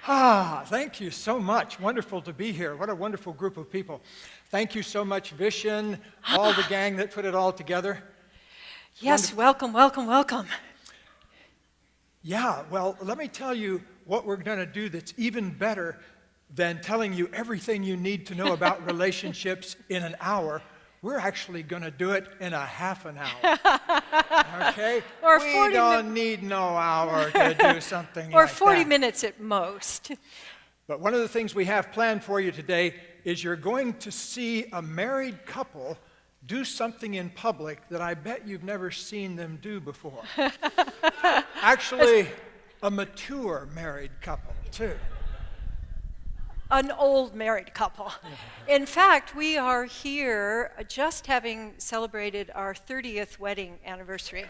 Thank you so much. Wonderful to be here. What a wonderful group of people. Thank you so much, Vishen, all the gang that put it all together. Yes, welcome, welcome, welcome. Yeah, well, let me tell you what we're going to do that's even better than telling you everything you need to know about relationships in an hour. We're actually going to do it in a half an hour, okay? Or we don't need no hour to do something or like 40 that. minutes at most. But one of the things we have planned for you today is you're going to see a married couple do something in public that I bet you've never seen them do before. Actually, a mature married couple, too. An old married couple. In fact, we are here just having celebrated our 30th wedding anniversary.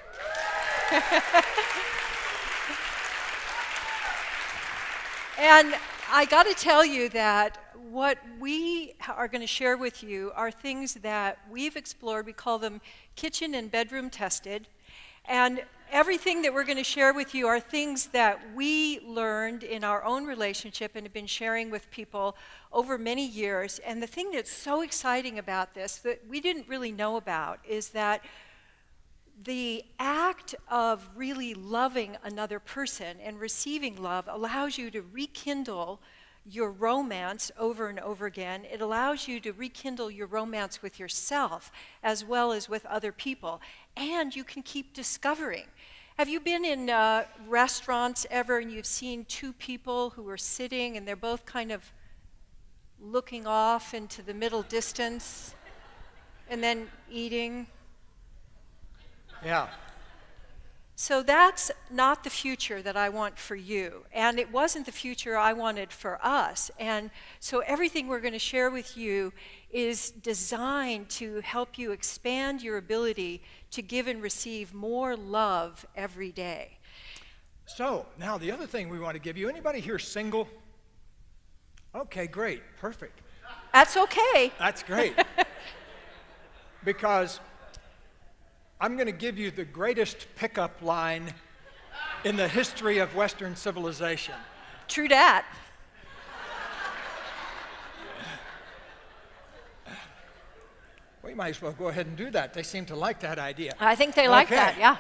And I got to tell you that what we are going to share with you are things that we've explored. We call them kitchen and bedroom tested. And everything that we're going to share with you are things that we learned in our own relationship and have been sharing with people over many years. And the thing that's so exciting about this that we didn't really know about is that the act of really loving another person and receiving love allows you to rekindle your romance over and over again. It allows you to rekindle your romance with yourself as well as with other people. And you can keep discovering. Have you been in restaurants ever and you've seen two people who are sitting and they're both kind of looking off into the middle distance and then eating? Yeah. So that's not the future that I want for you. And it wasn't the future I wanted for us. And so everything we're going to share with you is designed to help you expand your ability to give and receive more love every day. So, now the other thing we want to give you, anybody here single? Okay, great, perfect. That's okay. That's great. Because I'm going to give you the greatest pickup line in the history of Western civilization. True dat. We might as well go ahead and do that. They seem to like that idea. I think they like that, yeah.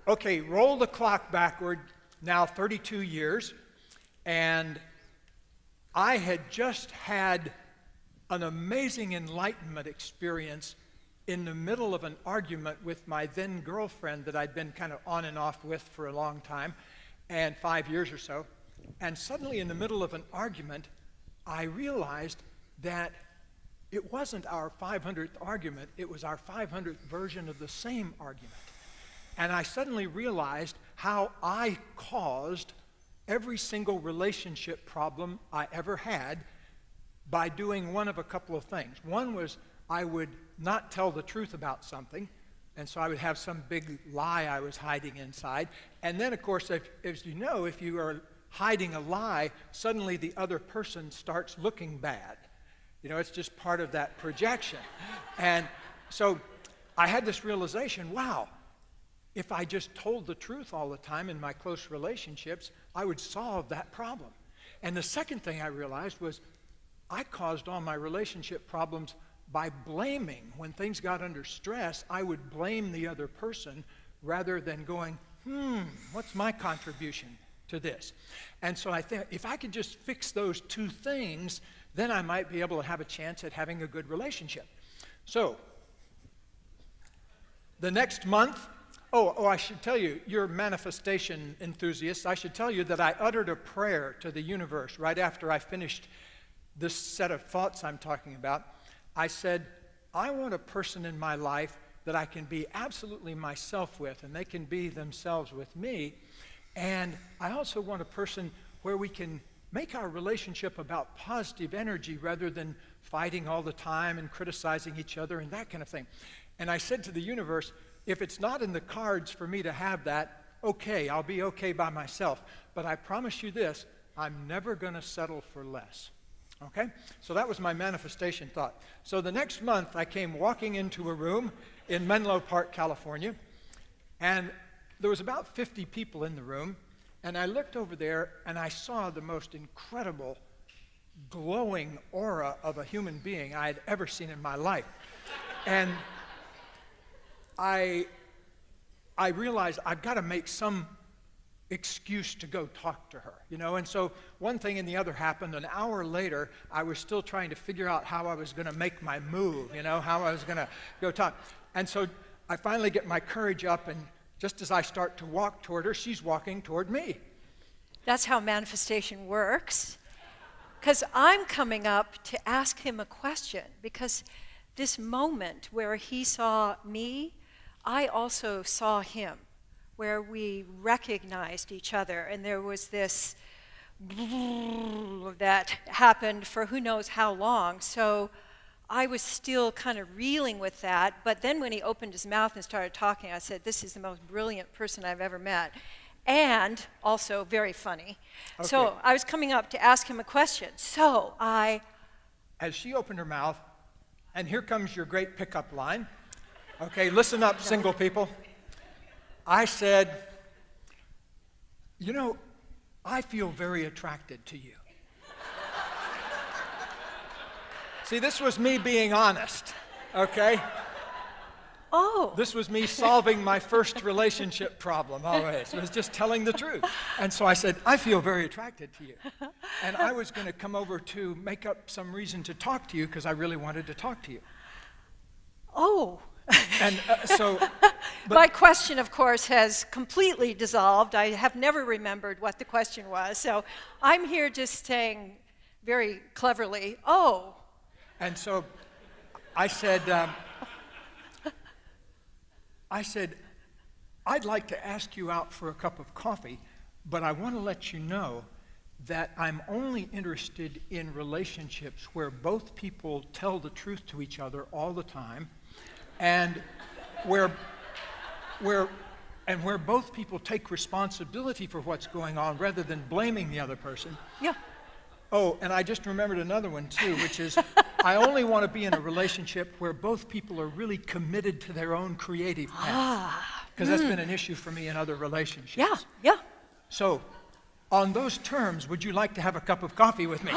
Okay, roll the clock backward, now 32 years, and I had just had an amazing enlightenment experience in the middle of an argument with my then girlfriend that I'd been kind of on and off with for a long time, and 5 years or so. And suddenly in the middle of an argument, I realized that it wasn't our 500th argument, it was our 500th version of the same argument. And I suddenly realized how I caused every single relationship problem I ever had by doing one of a couple of things. One was I would not tell the truth about something, and so I would have some big lie I was hiding inside. And then, of course, as you know, if you are hiding a lie, suddenly the other person starts looking bad. You know, it's just part of that projection. And so I had this realization, wow, if I just told the truth all the time in my close relationships, I would solve that problem. And the second thing I realized was I caused all my relationship problems by blaming. When things got under stress, I would blame the other person rather than going, what's my contribution to this? And so I think if I could just fix those two things, then I might be able to have a chance at having a good relationship. So, the next month, I should tell you, you're manifestation enthusiasts, I should tell you that I uttered a prayer to the universe right after I finished this set of thoughts I'm talking about. I said, I want a person in my life that I can be absolutely myself with, and they can be themselves with me. And I also want a person where we can make our relationship about positive energy rather than fighting all the time and criticizing each other and that kind of thing. And I said to the universe, if it's not in the cards for me to have that, okay, I'll be okay by myself. But I promise you this, I'm never going to settle for less. Okay? So that was my manifestation thought. So the next month, I came walking into a room in Menlo Park, California, and there was about 50 people in the room, And I looked over there, and I saw the most incredible, glowing aura of a human being I had ever seen in my life. And I realized I've got to make some excuse to go talk to her, you know? And so one thing and the other happened. An hour later, I was still trying to figure out how I was going to make my move, you know, how I was going to go talk. And so I finally get my courage up, and just as I start to walk toward her, she's walking toward me. That's how manifestation works. Because I'm coming up to ask him a question, because this moment where he saw me, I also saw him, where we recognized each other, and there was this that happened for who knows how long. So I was still kind of reeling with that, but then when he opened his mouth and started talking, I said, this is the most brilliant person I've ever met, and also very funny. Okay. So I was coming up to ask him a question. So As she opened her mouth, and here comes your great pickup line. Okay, listen up, single people. I said, you know, I feel very attracted to you. See, this was me being honest, okay? Oh. This was me solving my first relationship problem always. It was just telling the truth. And so I said, I feel very attracted to you. And I was going to come over to make up some reason to talk to you because I really wanted to talk to you. Oh. And My question, of course, has completely dissolved. I have never remembered what the question was. So I'm here just saying very cleverly, oh. And so I said, I'd like to ask you out for a cup of coffee, but I want to let you know that I'm only interested in relationships where both people tell the truth to each other all the time, and where both people take responsibility for what's going on rather than blaming the other person. Yeah. Oh, and I just remembered another one too, which is I only want to be in a relationship where both people are really committed to their own creative path. Because that's been an issue for me in other relationships. Yeah, yeah. So, on those terms, would you like to have a cup of coffee with me?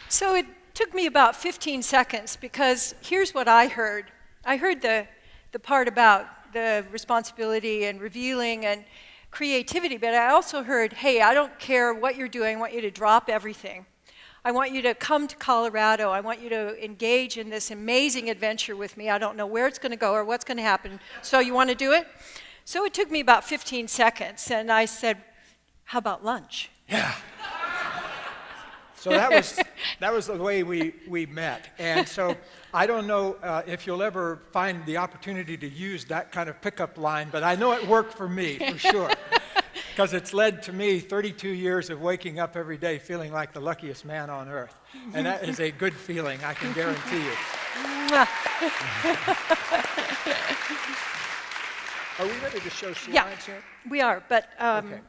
So it took me about 15 seconds because here's what I heard. I heard the part about the responsibility and revealing and creativity, but I also heard, hey, I don't care what you're doing, I want you to drop everything. I want you to come to Colorado. I want you to engage in this amazing adventure with me. I don't know where it's going to go or what's going to happen. So you want to do it? So it took me about 15 seconds, and I said, how about lunch? Yeah. So that was the way we met. And so I don't know if you'll ever find the opportunity to use that kind of pickup line, but I know it worked for me, for sure. Because it's led to me 32 years of waking up every day feeling like the luckiest man on earth. And that is a good feeling, I can guarantee you. Are we ready to show slides here? We are, but Okay.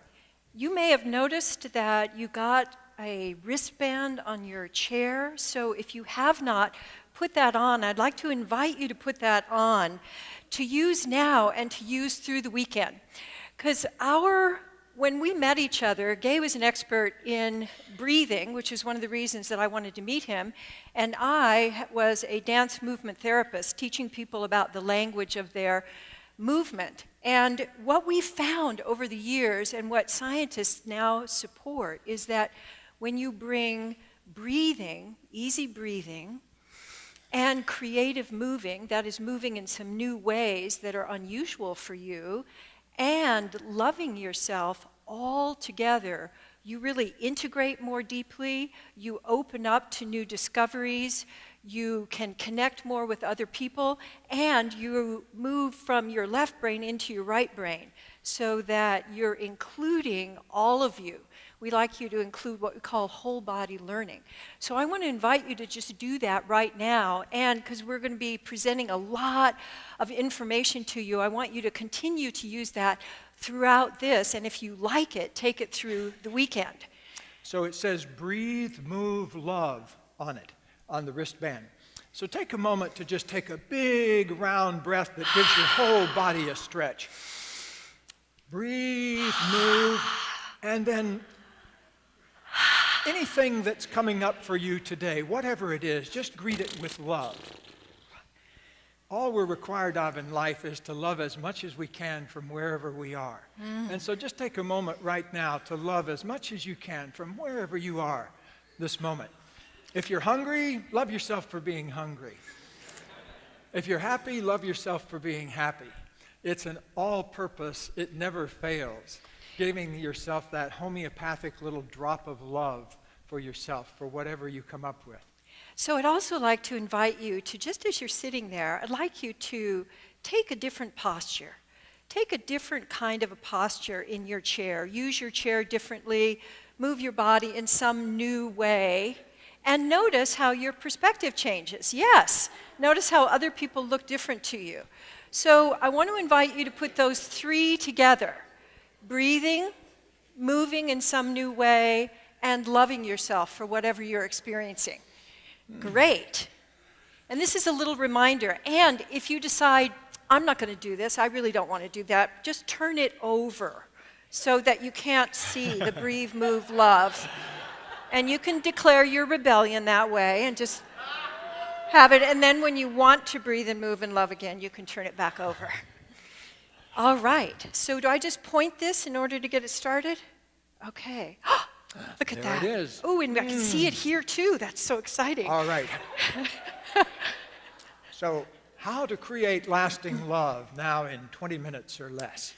you may have noticed that you got a wristband on your chair. So if you have not put that on, I'd like to invite you to put that on, to use now and to use through the weekend. Because when we met each other, Gay was an expert in breathing, which is one of the reasons that I wanted to meet him, and I was a dance movement therapist teaching people about the language of their movement. And what we found over the years, and what scientists now support, is that when you bring breathing, easy breathing, and creative moving, that is moving in some new ways that are unusual for you, and loving yourself all together, you really integrate more deeply, you open up to new discoveries, you can connect more with other people, and you move from your left brain into your right brain so that you're including all of you. We like you to include what we call whole body learning. So I want to invite you to just do that right now, and because we're going to be presenting a lot of information to you, I want you to continue to use that throughout this, and if you like it, take it through the weekend. So it says breathe, move, love on it. on the wristband. So take a moment to just take a big round breath that gives your whole body a stretch. Breathe, move, and then anything that's coming up for you today, whatever it is, just greet it with love. All we're required of in life is to love as much as we can from wherever we are. And so just take a moment right now to love as much as you can from wherever you are this moment. If you're hungry, love yourself for being hungry. If you're happy, love yourself for being happy. It's an all-purpose, it never fails, giving yourself that homeopathic little drop of love for yourself, for whatever you come up with. So I'd also like to invite you to, just as you're sitting there, I'd like you to take a different posture. Take a different kind of a posture in your chair. Use your chair differently. Move your body in some new way. And notice how your perspective changes. Yes, notice how other people look different to you. So I want to invite you to put those three together. Breathing, moving in some new way, and loving yourself for whatever you're experiencing. Great. And this is a little reminder. And if you decide, I'm not going to do this, I really don't want to do that, just turn it over so that you can't see the breathe, move, love. And you can declare your rebellion that way and just have it. And then when you want to breathe and move and love again, you can turn it back over. All right. So do I just point this in order to get it started? Okay. Look at that. There it is. Oh, and I can see it here too. That's so exciting. All right. So, how to create lasting love now in 20 minutes or less.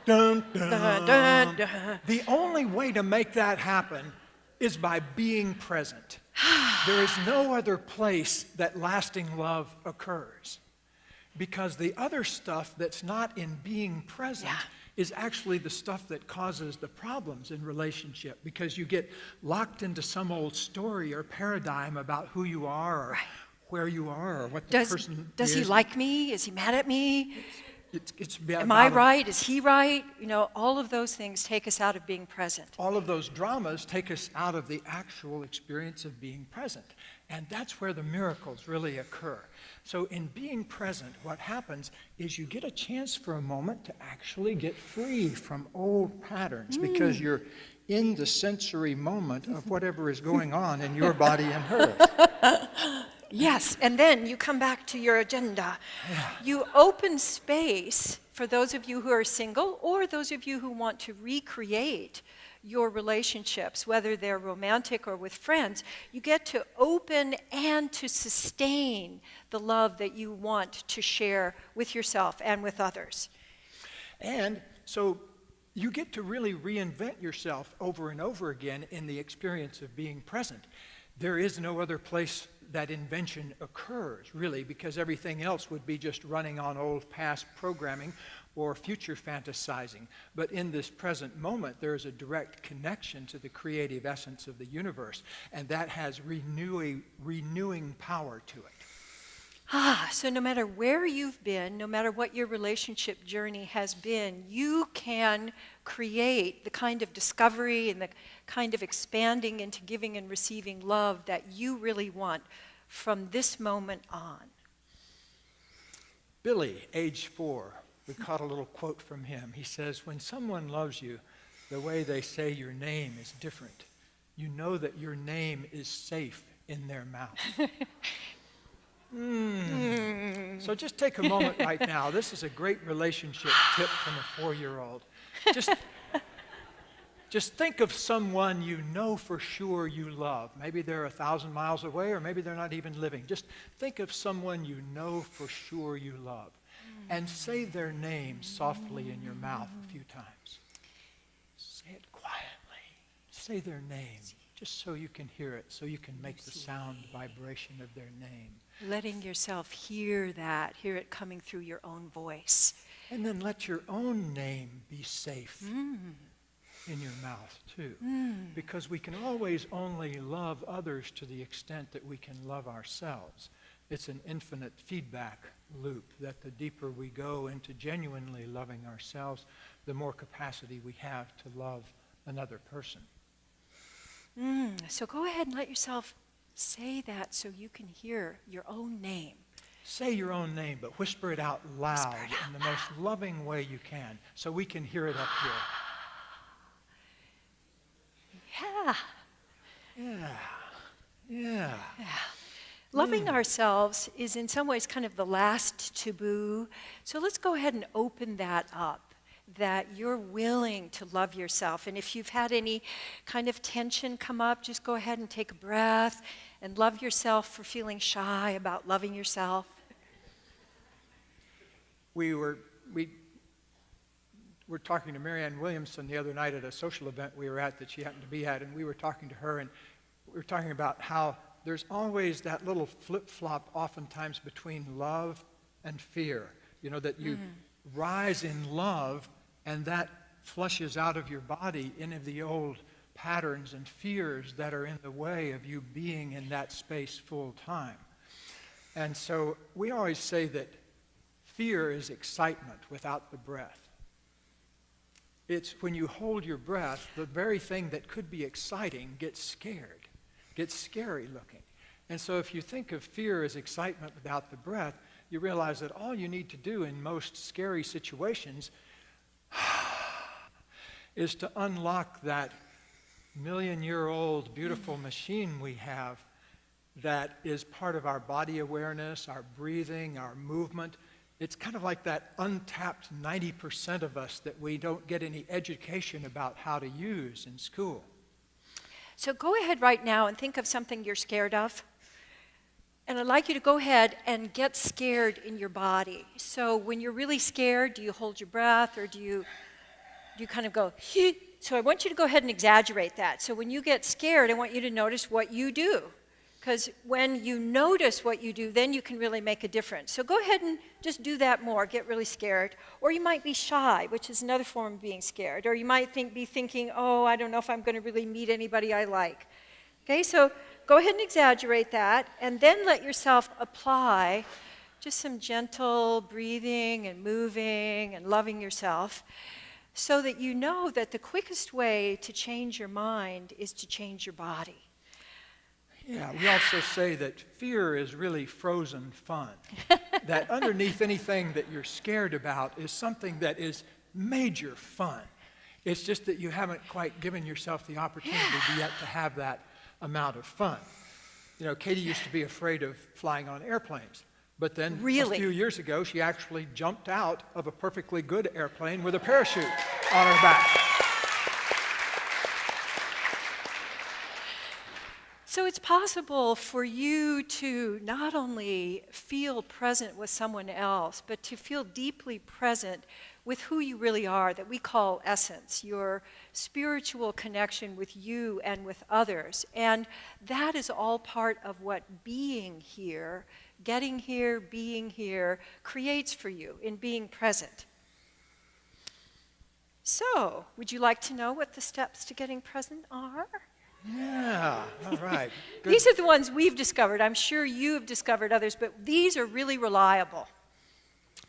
Dun, dun. Dun, dun, dun. The only way to make that happen is by being present. There is no other place that lasting love occurs. Because the other stuff that's not in being present is actually the stuff that causes the problems in relationship. Because you get locked into some old story or paradigm about who you are or where you are or what the person Does is. he like me? Is he mad at me? It's Am I right? Is he right? You know, all of those things take us out of being present. All of those dramas take us out of the actual experience of being present. And that's where the miracles really occur. So in being present, what happens is you get a chance for a moment to actually get free from old patterns because you're in the sensory moment of whatever is going on in your body and hers. Yes, and then you come back to your agenda. Yeah. You open space for those of you who are single or those of you who want to recreate your relationships, whether they're romantic or with friends. You get to open and to sustain the love that you want to share with yourself and with others. And so you get to really reinvent yourself over and over again in the experience of being present. There is no other place that invention occurs, really, because everything else would be just running on old past programming or future fantasizing. But in this present moment, there is a direct connection to the creative essence of the universe, and that has renewing power to it. So no matter where you've been, no matter what your relationship journey has been, you can create the kind of discovery and the kind of expanding into giving and receiving love that you really want from this moment on. Billy, age 4, we caught a little quote from him. He says, when someone loves you, the way they say your name is different. You know that your name is safe in their mouth. So just take a moment right now. This is a great relationship tip from a 4-year-old. Just think of someone you know for sure you love. Maybe they're 1,000 miles away, or maybe they're not even living. Just think of someone you know for sure you love. And say their name softly in your mouth a few times. Say it quietly. Say their name, just so you can hear it, so you can make the sound vibration of their name. Letting yourself hear that, hear it coming through your own voice. And then let your own name be safe in your mouth, too. Because we can always only love others to the extent that we can love ourselves. It's an infinite feedback loop that the deeper we go into genuinely loving ourselves, the more capacity we have to love another person. So go ahead and let yourself Say that so you can hear your own name. Say your own name, but whisper it out loud Whisper it out in the most loving way you can so we can hear it up here. Yeah. Yeah. Yeah. Yeah. Loving ourselves is in some ways kind of the last taboo. So let's go ahead and open that up, that you're willing to love yourself. And if you've had any kind of tension come up, just go ahead and take a breath and love yourself for feeling shy about loving yourself. We were talking to Marianne Williamson the other night at a social event we were at that she happened to be at, and we were talking to her, and we were talking about how there's always that little flip-flop oftentimes between love and fear. You know, that you rise in love, and that flushes out of your body any of the old patterns and fears that are in the way of you being in that space full time. And so we always say that fear is excitement without the breath. It's when you hold your breath, the very thing that could be exciting gets scared, gets scary looking. And so if you think of fear as excitement without the breath, you realize that all you need to do in most scary situations is to unlock that million-year-old beautiful machine we have that is part of our body awareness, our breathing, our movement. It's kind of like that untapped 90% of us that we don't get any education about how to use in school. So go ahead right now and think of something you're scared of. And I'd like you to go ahead and get scared in your body. So when you're really scared, do you hold your breath or do you kind of go, hee? So I want you to go ahead and exaggerate that. So when you get scared, I want you to notice what you do. Because when you notice what you do, then you can really make a difference. So go ahead and just do that more. Get really scared. Or you might be shy, which is another form of being scared. Or you might be thinking, oh, I don't know if I'm going to really meet anybody I like. Okay, so go ahead and exaggerate that. And then let yourself apply just some gentle breathing and moving and loving yourself so that you know that the quickest way to change your mind is to change your body. Yeah, we also say that fear is really frozen fun. That underneath anything that you're scared about is something that is major fun. It's just that you haven't quite given yourself the opportunity yet to have that amount of fun. You know, Katie used to be afraid of flying on airplanes. But then a few years ago, she actually jumped out of a perfectly good airplane with a parachute on her back. So it's possible for you to not only feel present with someone else, but to feel deeply present with who you really are, that we call essence, your spiritual connection with you and with others. And that is all part of what being here, getting here, being here, creates for you in being present. So, would you like to know what the steps to getting present are? Yeah, all right. Good. These are the ones we've discovered. I'm sure you've discovered others, but these are really reliable.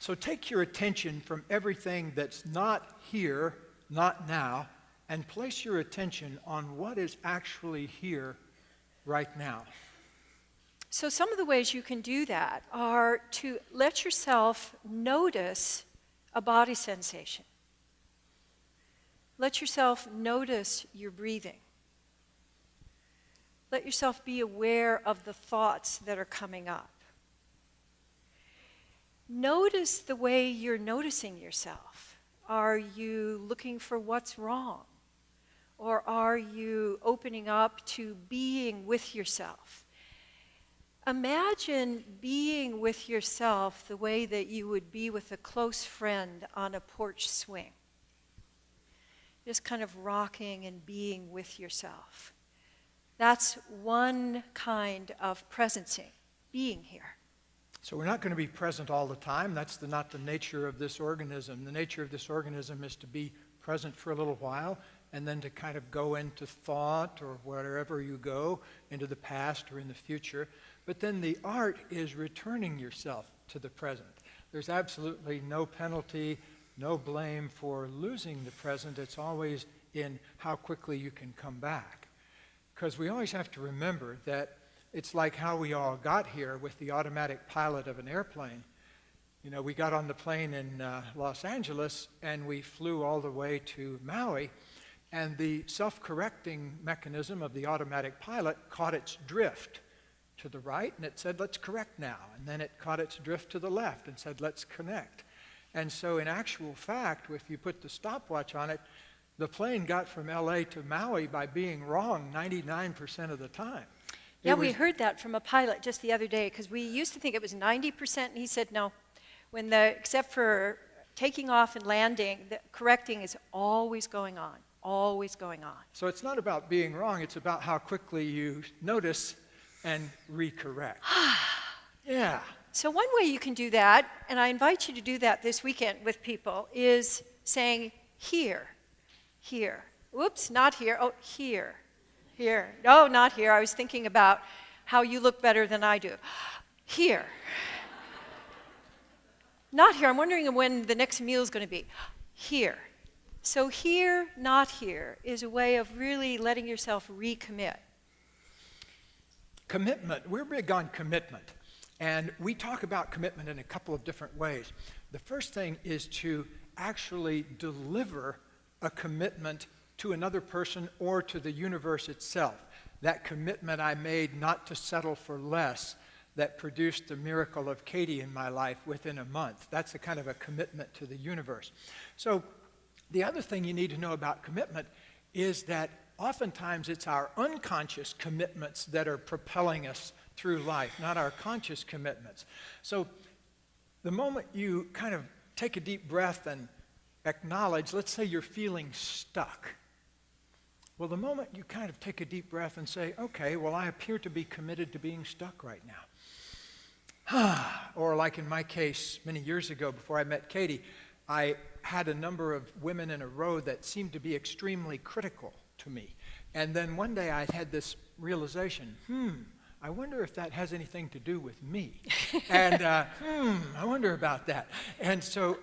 So take your attention from everything that's not here, not now, and place your attention on what is actually here right now. So some of the ways you can do that are to let yourself notice a body sensation. Let yourself notice your breathing. Let yourself be aware of the thoughts that are coming up. Notice the way you're noticing yourself. Are you looking for what's wrong? Or are you opening up to being with yourself? Imagine being with yourself the way that you would be with a close friend on a porch swing. Just kind of rocking and being with yourself. That's one kind of presencing, being here. So we're not going to be present all the time. That's not the nature of this organism. The nature of this organism is to be present for a little while and then to kind of go into thought or wherever you go, into the past or in the future. But then the art is returning yourself to the present. There's absolutely no penalty, no blame for losing the present. It's always in how quickly you can come back. Because we always have to remember that it's like how we all got here with the automatic pilot of an airplane. You know, we got on the plane in Los Angeles and we flew all the way to Maui, and the self-correcting mechanism of the automatic pilot caught its drift to the right, and it said, let's correct now. And then it caught its drift to the left and said, let's connect. And so in actual fact, if you put the stopwatch on it, the plane got from LA to Maui by being wrong 99% of the time. Yeah, we heard that from a pilot just the other day, because we used to think it was 90%, and he said no. Except for taking off and landing, the correcting is always going on, always going on. So it's not about being wrong, it's about how quickly you notice and recorrect. Yeah. So one way you can do that, and I invite you to do that this weekend with people, is saying here, here. Oops, not here. Oh, here, here. No, not here. I was thinking about how you look better than I do. Here. Not here. I'm wondering when the next meal is going to be. Here. So here, not here, is a way of really letting yourself recommit. Commitment. We're big on commitment. And we talk about commitment in a couple of different ways. The first thing is to actually deliver a commitment to another person or to the universe itself. That commitment I made not to settle for less that produced the miracle of Katie in my life within a month. That's a kind of a commitment to the universe. So the other thing you need to know about commitment is that oftentimes it's our unconscious commitments that are propelling us through life, not our conscious commitments. So the moment you kind of take a deep breath and acknowledge, let's say you're feeling stuck. Well, the moment you kind of take a deep breath and say, okay, well, I appear to be committed to being stuck right now. Or like in my case, many years ago before I met Katie, I had a number of women in a row that seemed to be extremely critical to me. And then one day I had this realization, I wonder if that has anything to do with me. And I wonder about that. And so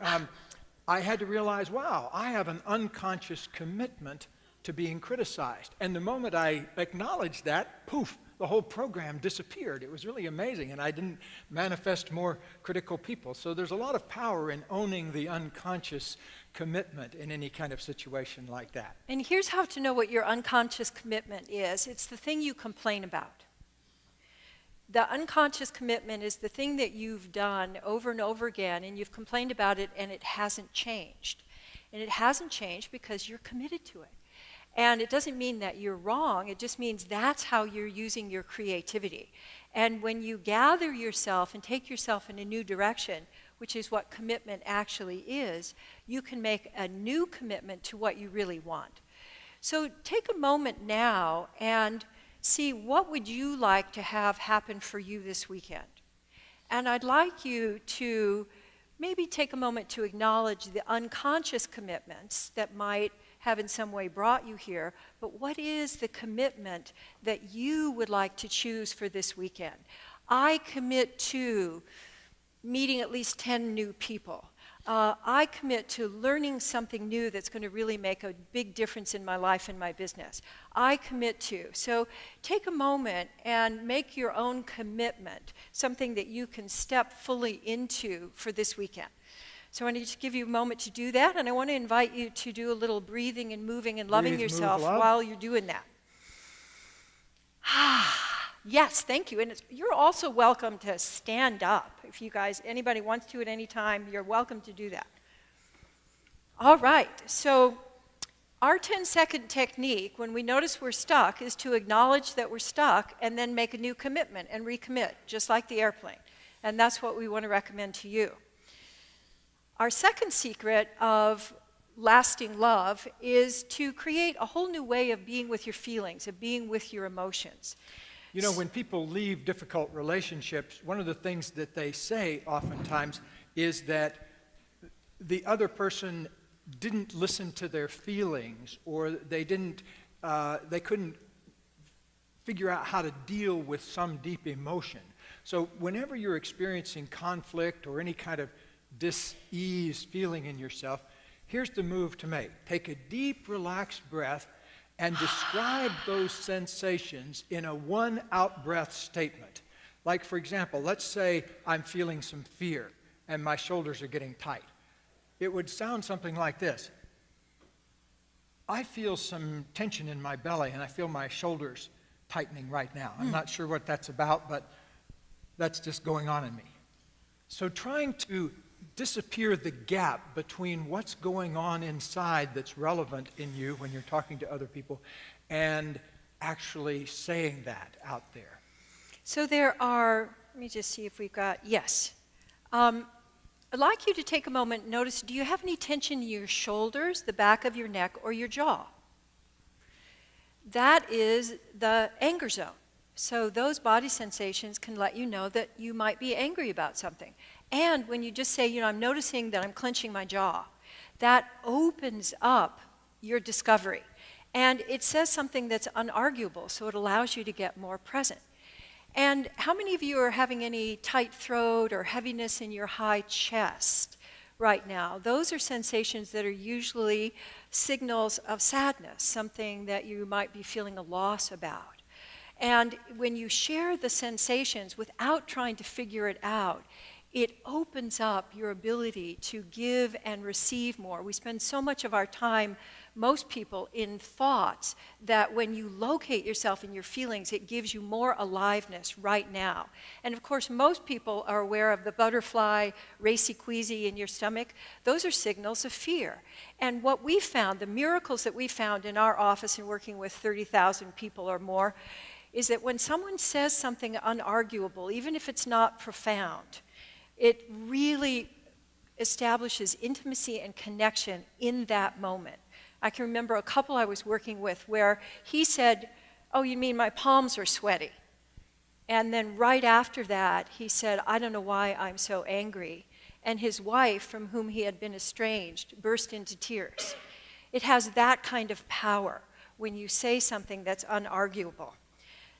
I had to realize, wow, I have an unconscious commitment to being criticized. And the moment I acknowledged that, poof, the whole program disappeared. It was really amazing, and I didn't manifest more critical people. So there's a lot of power in owning the unconscious commitment in any kind of situation like that. And here's how to know what your unconscious commitment is. It's the thing you complain about. The unconscious commitment is the thing that you've done over and over again, and you've complained about it, and it hasn't changed. And it hasn't changed because you're committed to it. And it doesn't mean that you're wrong, it just means that's how you're using your creativity. And when you gather yourself and take yourself in a new direction, which is what commitment actually is, you can make a new commitment to what you really want. So take a moment now and see what would you like to have happen for you this weekend. And I'd like you to maybe take a moment to acknowledge the unconscious commitments that might have in some way brought you here, but what is the commitment that you would like to choose for this weekend? I commit to meeting at least 10 new people. I commit to learning something new that's going to really make a big difference in my life and my business. I commit to. So take a moment and make your own commitment, something that you can step fully into for this weekend. So I want to just give you a moment to do that, and I want to invite you to do a little breathing and moving and loving yourself while you're doing that. Yes, thank you. And you're also welcome to stand up. If you guys, anybody wants to at any time, you're welcome to do that. All right, so our 10-second technique, when we notice we're stuck, is to acknowledge that we're stuck and then make a new commitment and recommit, just like the airplane. And that's what we want to recommend to you. Our second secret of lasting love is to create a whole new way of being with your feelings, of being with your emotions. You know, when people leave difficult relationships, one of the things that they say oftentimes is that the other person didn't listen to their feelings, or they couldn't figure out how to deal with some deep emotion. So whenever you're experiencing conflict or any kind of dis-ease feeling in yourself, here's the move to make. Take a deep, relaxed breath and describe those sensations in a one out-breath statement. Like, for example, let's say I'm feeling some fear and my shoulders are getting tight. It would sound something like this. I feel some tension in my belly and I feel my shoulders tightening right now. I'm not sure what that's about, but that's just going on in me. So trying to disappear the gap between what's going on inside that's relevant in you when you're talking to other people and actually saying that out there. So there are, let me just see if we've got, yes. I'd like you to take a moment and notice, do you have any tension in your shoulders, the back of your neck, or your jaw? That is the anger zone. So those body sensations can let you know that you might be angry about something. And when you just say, I'm noticing that I'm clenching my jaw, that opens up your discovery. And it says something that's unarguable, so it allows you to get more present. And how many of you are having any tight throat or heaviness in your high chest right now? Those are sensations that are usually signals of sadness, something that you might be feeling a loss about. And when you share the sensations without trying to figure it out, it opens up your ability to give and receive more. We spend so much of our time, most people, in thoughts that when you locate yourself in your feelings, it gives you more aliveness right now. And of course, most people are aware of the butterfly, racy-queasy in your stomach. Those are signals of fear. And what we found, the miracles that we found in our office in working with 30,000 people or more, is that when someone says something unarguable, even if it's not profound, it really establishes intimacy and connection in that moment. I can remember a couple I was working with where he said, "Oh, you mean my palms are sweaty?" And then right after that, he said, "I don't know why I'm so angry." And his wife, from whom he had been estranged, burst into tears. It has that kind of power when you say something that's unarguable.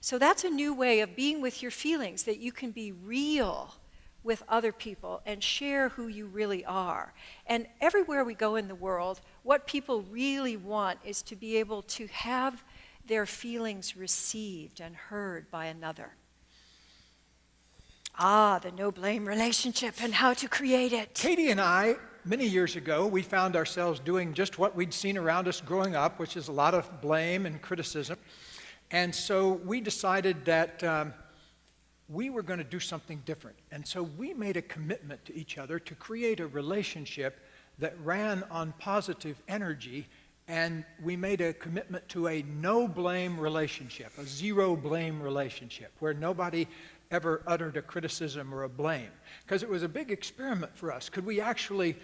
So that's a new way of being with your feelings, that you can be real with other people and share who you really are. And everywhere we go in the world, what people really want is to be able to have their feelings received and heard by another. The no-blame relationship and how to create it. Katie and I, many years ago, we found ourselves doing just what we'd seen around us growing up, which is a lot of blame and criticism. And so we decided that we were going to do something different. And so we made a commitment to each other to create a relationship that ran on positive energy, and we made a commitment to a no-blame relationship, a zero-blame relationship, where nobody ever uttered a criticism or a blame. Because it was a big experiment for us. Could we actually,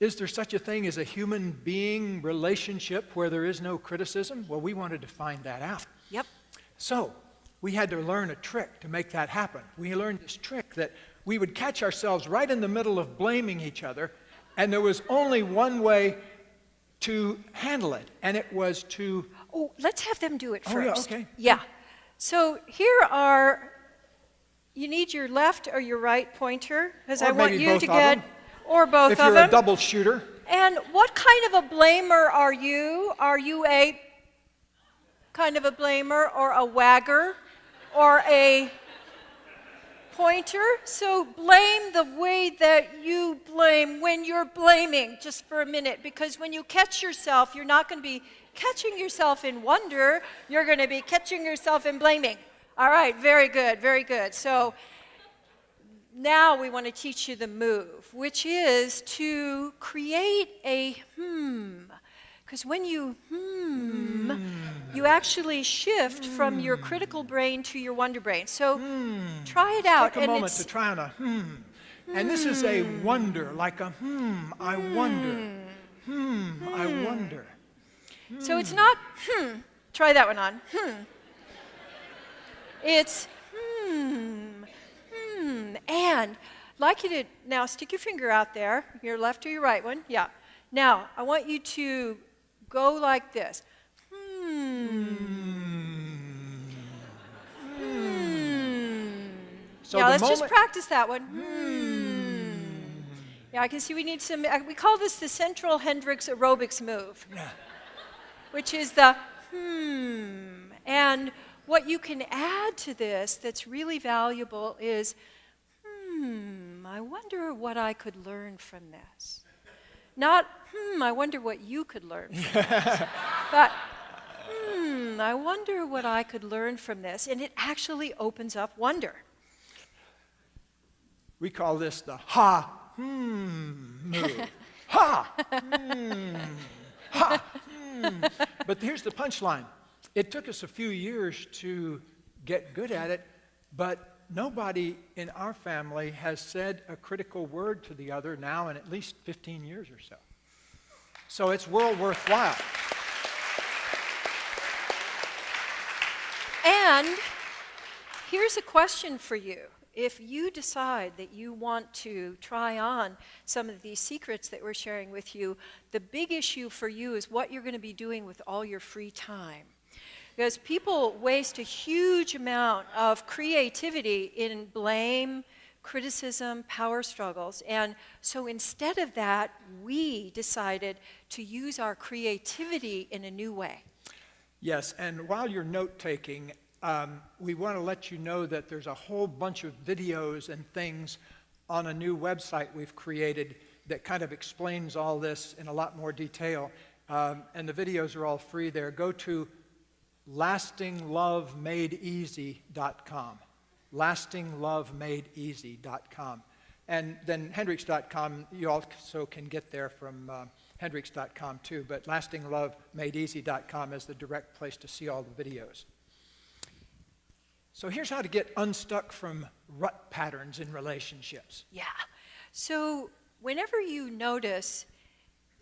is there such a thing as a human being relationship where there is no criticism? Well, we wanted to find that out. Yep. So we had to learn a trick to make that happen. We learned this trick that we would catch ourselves right in the middle of blaming each other, and there was only one way to handle it, and it was to... Oh, let's have them do it first. Yeah, okay. Yeah. So here are, you need your left or your right pointer, because Or I want maybe you both to of get, them. or both If of you're them. a double shooter. And what kind of a blamer are you? Are you a kind of a blamer or a wagger or a pointer? So blame the way that you blame when you're blaming, just for a minute, because when you catch yourself, you're not going to be catching yourself in wonder, you're going to be catching yourself in blaming. All right, very good, very good. So now we want to teach you the move, which is to create a because when you you actually shift from your critical brain to your wonder brain. So try it out. Take a moment to try on a And this is a wonder, like a I wonder. I wonder. So it's not try that one on. It's and like you to now stick your finger out there, your left or your right one. Yeah. Now, I want you to go like this. So now, the let's just moment- practice that one. Yeah, I can see we need some, we call this the central Hendricks aerobics move, which is the And what you can add to this that's really valuable is, I wonder what I could learn from this. Not, I wonder what you could learn from this. But, I wonder what I could learn from this. And it actually opens up wonder. We call this the move. Ha! Ha! But here's the punchline. It took us a few years to get good at it, but nobody in our family has said a critical word to the other now in at least 15 years or so. So it's well worthwhile. And here's a question for you. If you decide that you want to try on some of these secrets that we're sharing with you, the big issue for you is what you're going to be doing with all your free time. Because people waste a huge amount of creativity in blame, criticism, power struggles. And so instead of that, we decided to use our creativity in a new way. Yes, and while you're note-taking, we want to let you know that there's a whole bunch of videos and things on a new website we've created that kind of explains all this in a lot more detail. And the videos are all free there. Go to lastinglovemadeeasy.com. lastinglovemadeeasy.com. And then Hendricks.com, you also can get there from Hendricks.com too, but lastinglovemadeeasy.com is the direct place to see all the videos. So here's how to get unstuck from rut patterns in relationships. Yeah. So whenever you notice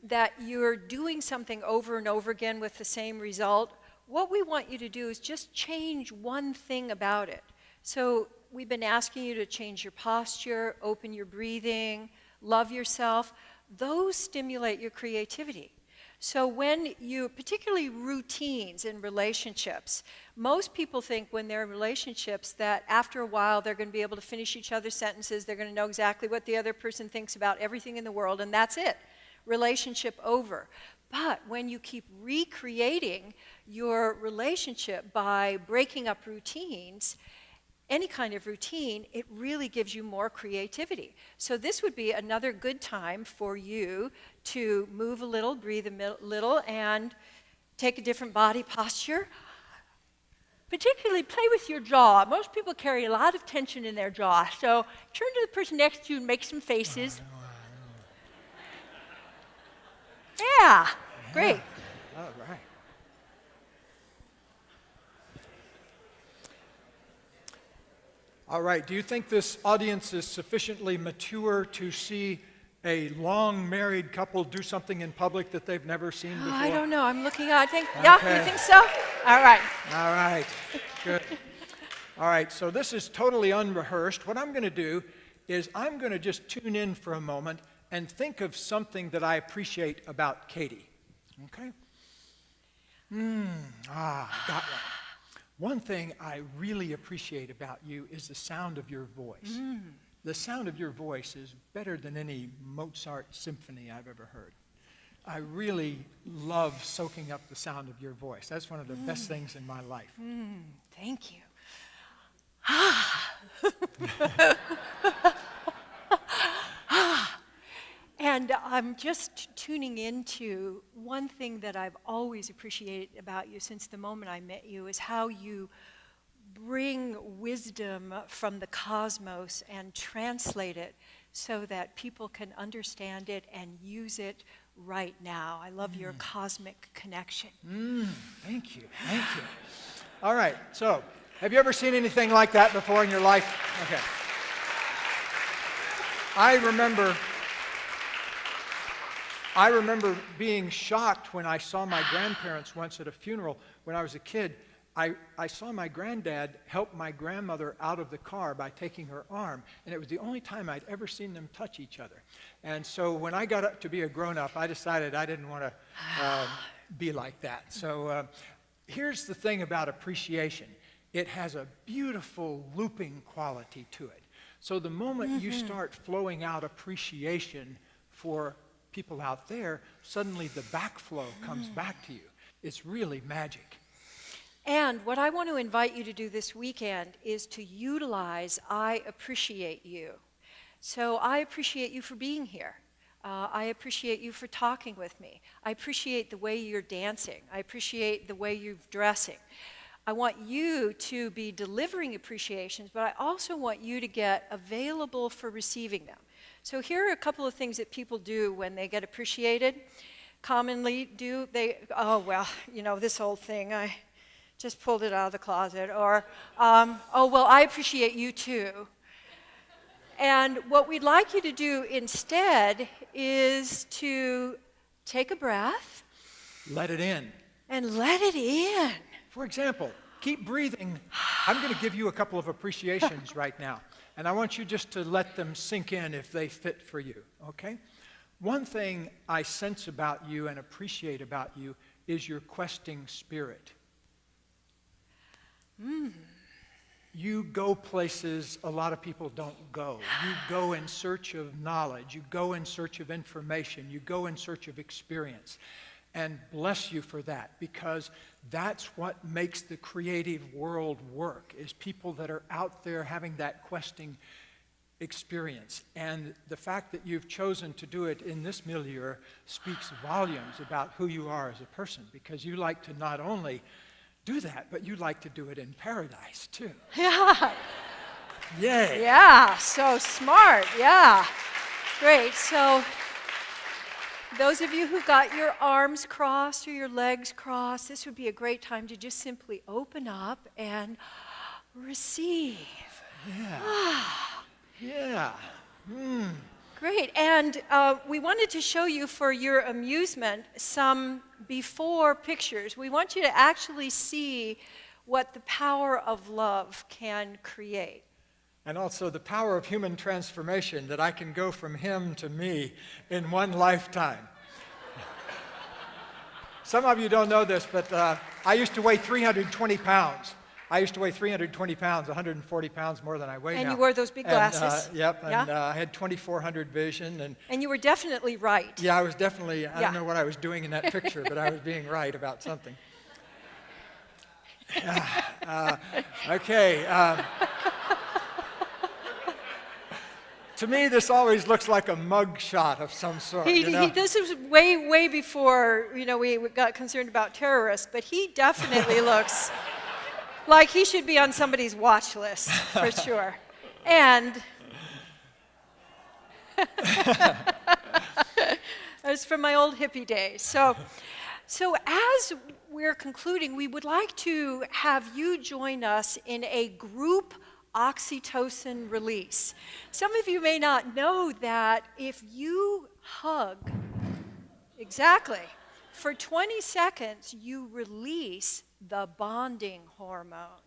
that you're doing something over and over again with the same result, what we want you to do is just change one thing about it. So we've been asking you to change your posture, open your breathing, love yourself. Those stimulate your creativity. So when you, particularly routines in relationships, most people think when they're in relationships that after a while they're going to be able to finish each other's sentences, they're going to know exactly what the other person thinks about everything in the world, and that's it. Relationship over. But when you keep recreating your relationship by breaking up routines, any kind of routine, it really gives you more creativity. So this would be another good time for you to move a little, breathe a little, and take a different body posture. Particularly play with your jaw. Most people carry a lot of tension in their jaw. So turn to the person next to you and make some faces. Yeah, great. All right. All right, do you think this audience is sufficiently mature to see a long married couple do something in public that they've never seen before? I don't know, I'm looking out, yeah, you think so? All right. All right, good. All right, so this is totally unrehearsed. What I'm going to do is I'm going to just tune in for a moment and think of something that I appreciate about Katie, okay? Got one. One thing I really appreciate about you is the sound of your voice. The sound of your voice is better than any Mozart symphony I've ever heard. I really love soaking up the sound of your voice. That's one of the best things in my life. Thank you. And I'm just tuning into one thing that I've always appreciated about you since the moment I met you is how you bring wisdom from the cosmos and translate it so that people can understand it and use it right now. I love your cosmic connection. Thank you, thank you. All right, so have you ever seen anything like that before in your life? Okay. I remember being shocked when I saw my grandparents once at a funeral when I was a kid. I saw my granddad help my grandmother out of the car by taking her arm, and it was the only time I'd ever seen them touch each other. And so when I got up to be a grown-up, I decided I didn't want to be like that. So here's the thing about appreciation. It has a beautiful looping quality to it. So the moment you start flowing out appreciation for people out there, suddenly the backflow comes back to you. It's really magic. And what I want to invite you to do this weekend is to utilize I appreciate you. So I appreciate you for being here. I appreciate you for talking with me. I appreciate the way you're dancing. I appreciate the way you're dressing. I want you to be delivering appreciations, but I also want you to get available for receiving them. So here are a couple of things that people do when they get appreciated. Commonly do, oh, well, you know, this old thing, I just pulled it out of the closet. Or, oh, well, I appreciate you too. And what we'd like you to do instead is to take a breath. Let it in. And let it in. For example, keep breathing. I'm going to give you a couple of appreciations right now. And I want you just to let them sink in if they fit for you, okay? One thing I sense about you and appreciate about you is your questing spirit. You go places a lot of people don't go. You go in search of knowledge. You go in search of information. You go in search of experience. And bless you for that, because that's what makes the creative world work, is people that are out there having that questing experience. And the fact that you've chosen to do it in this milieu speaks volumes about who you are as a person, because you like to not only do that, but you like to do it in paradise too. Yeah. Yay. Yeah, so smart, yeah. Great, so those of you who've got your arms crossed or your legs crossed, this would be a great time to just simply open up and receive. Yeah. Yeah. Great, and we wanted to show you for your amusement some before pictures. We want you to actually see what the power of love can create. And also the power of human transformation, that I can go from him to me in one lifetime. Some of you don't know this, but I used to weigh 320 pounds. I used to weigh 320 pounds, 140 pounds more than I weigh now. And you wore those big glasses. Yep, yeah? and I had 2400 vision. And you were definitely right. Yeah, I was definitely, I don't know what I was doing in that picture, but I was being right about something. Okay. To me, this always looks like a mug shot of some sort. This is way before, we got concerned about terrorists, but he definitely looks like he should be on somebody's watch list, for sure. And it's from my old hippie days. So as we're concluding, we would like to have you join us in a group oxytocin release. Some of you may not know that if you hug, exactly, for 20 seconds, you release the bonding hormone.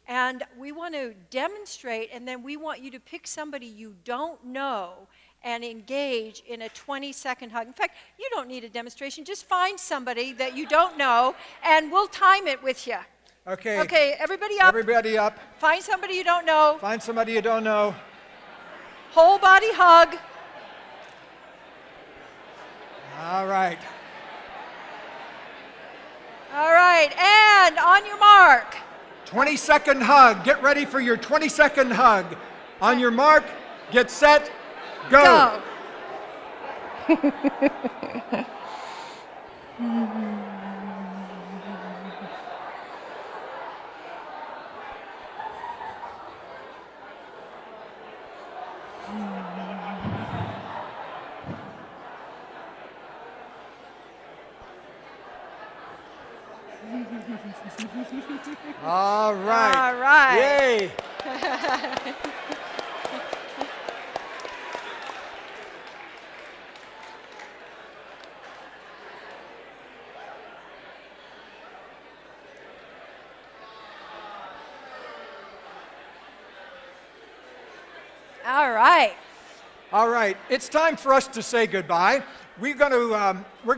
And we want to demonstrate, and then we want you to pick somebody you don't know and engage in a 20-second hug. In fact, you don't need a demonstration. Just find somebody that you don't know, and we'll time it with you. Okay. Okay, everybody up. Everybody up. Find somebody you don't know. Find somebody you don't know. Whole body hug. All right. All right, and on your mark. 20-second hug. Get ready for your 20-second hug. On your mark, get set, go. All right. All right. Yay. All right. All right. It's time for us to say goodbye. We're going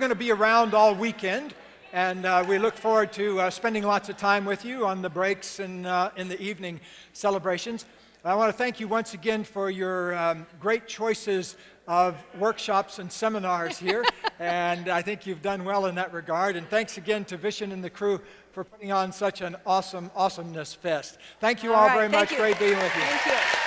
to be around all weekend. And we look forward to spending lots of time with you on the breaks and in the evening celebrations. I want to thank you once again for your great choices of workshops and seminars here, and I think you've done well in that regard. And thanks again to Vishen and the crew for putting on such an awesomeness fest. Thank you all right, very much. thank you. Great being with you. Thank you.